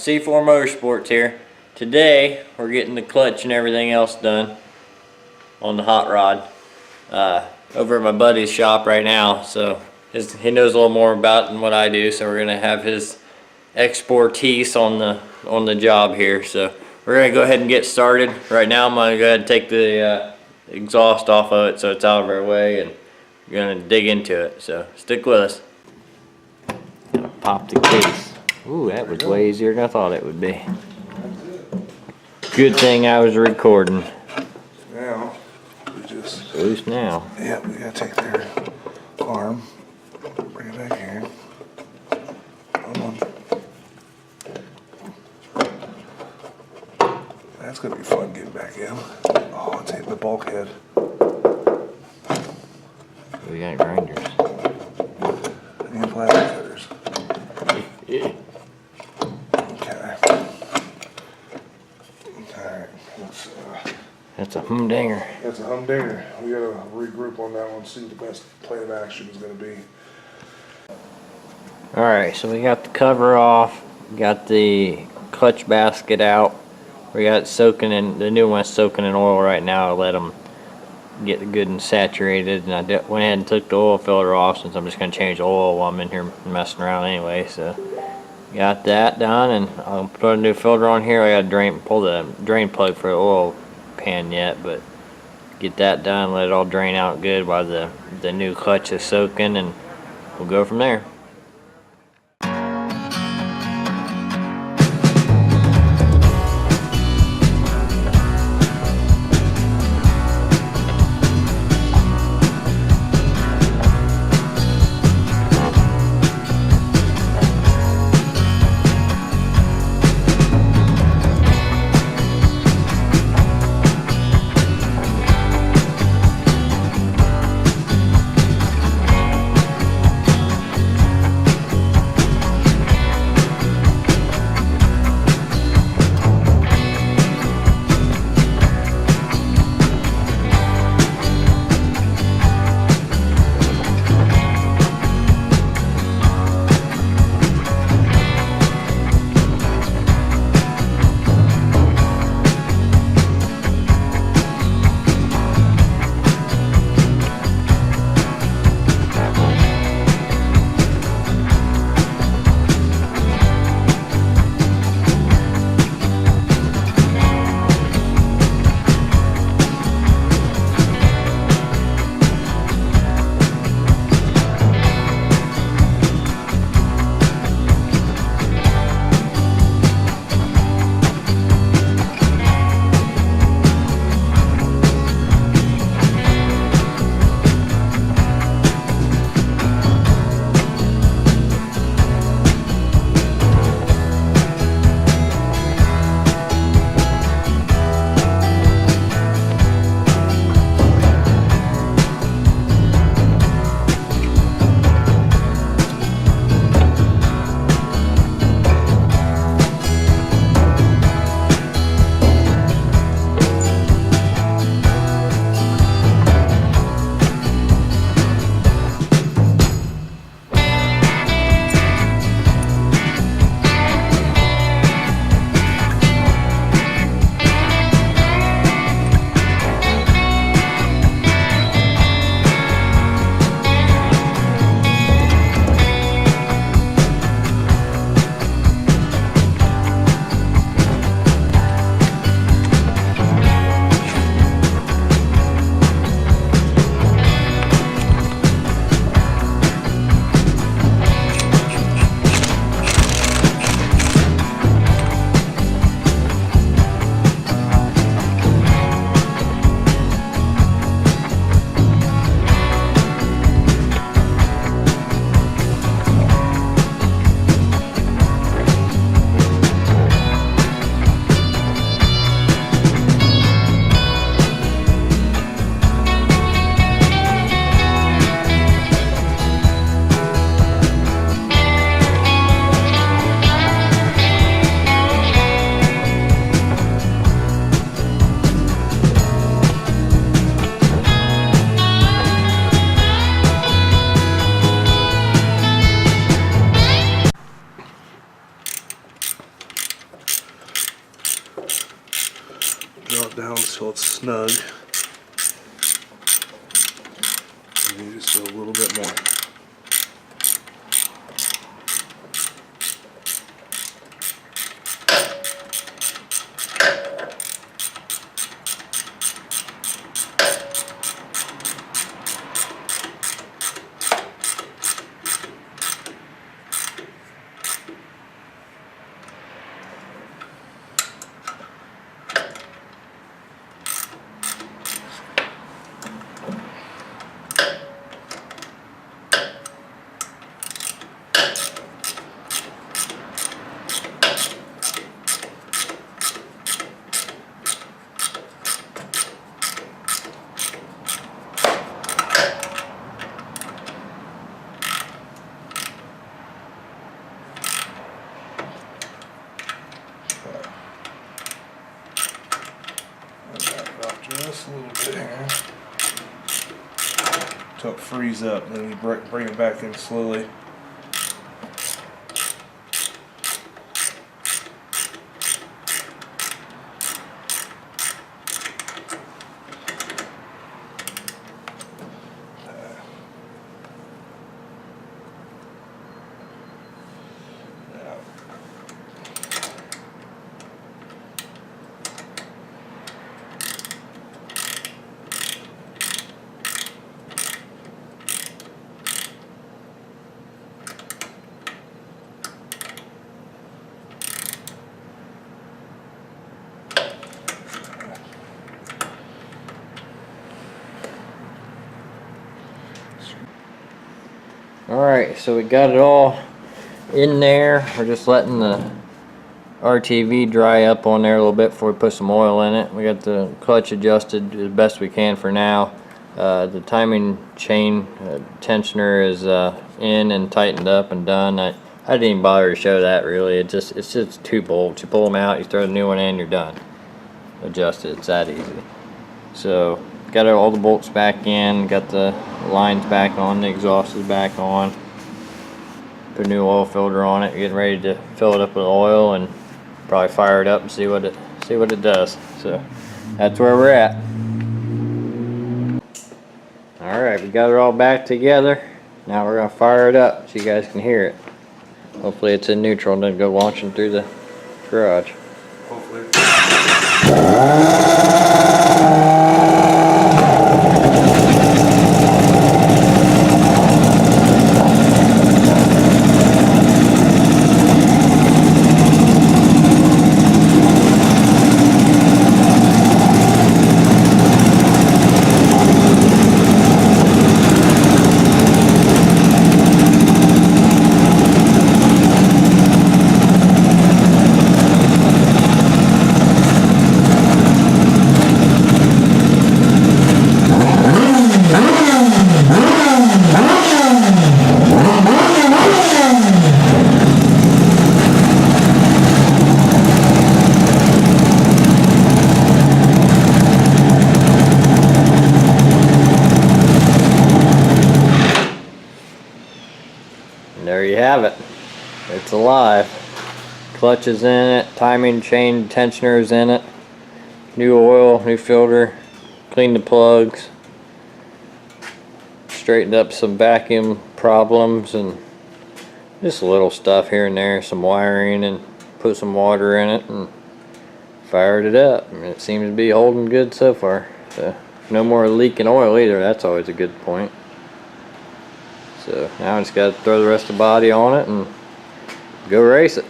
C4 Motorsports here. Today we're getting the clutch and everything else done on the hot rod over at my buddy's shop right now. So he knows a little more about it than what I do, so we're gonna have his expertise on the job here. So we're gonna go ahead and get started. Right now I'm gonna go ahead and take the exhaust off of it so it's out of our way, and we're gonna dig into it. So stick with us. Gonna pop the case. Ooh, that was way easier than I thought it would be. Good thing I was recording. Now, we just... Loose now. Yeah, we gotta take their arm, bring it back here. Come on. That's gonna be fun getting back in. Oh, it's hitting the bulkhead. We got grinders. And plastic cutters. Yeah. Okay. Alright, That's a humdinger. that's a humdinger. We gotta regroup on that one, see what the best plan of action is gonna be. Alright, so we got the cover off, got the clutch basket out. We got it soaking in, the new one's soaking in oil right now. I let them get good and saturated, and I went ahead and took the oil filter off since I'm just going to change the oil while I'm in here messing around anyway. So got that done, and I'll put a new filter on here. I got to pull the drain plug for the oil pan yet, but get that done, let it all drain out good while the new clutch is soaking, and we'll go from there. snug. We need just a little bit more. Just a little bit here. Till it frees up, then you bring it back in slowly. Alright, so we got it all in there. We're just letting the RTV dry up on there a little bit before we put some oil in it. We got the clutch adjusted as best we can for now. The timing chain tensioner is in and tightened up and done. I didn't even bother to show that really. It's just 2 bolts. You pull them out, you throw the new one in, you're done. Adjusted, it's that easy. So got all the bolts back in, got the lines back on, the exhaust is back on. Put a new oil filter on it, getting ready to fill it up with oil and probably fire it up and see what it does. So that's where we're at. Alright, we got it all back together. Now we're gonna fire it up so you guys can hear it. Hopefully it's in neutral and doesn't go launching through the garage. Hopefully. And there you have it. It's alive. Clutch is in it, timing chain tensioner is in it, new oil, new filter, cleaned the plugs, straightened up some vacuum problems and just little stuff here and there, some wiring, and put some water in it and fired it up. And it seems to be holding good so far. So no more leaking oil either. That's always a good point. So now I just got to throw the rest of the body on it and go race it.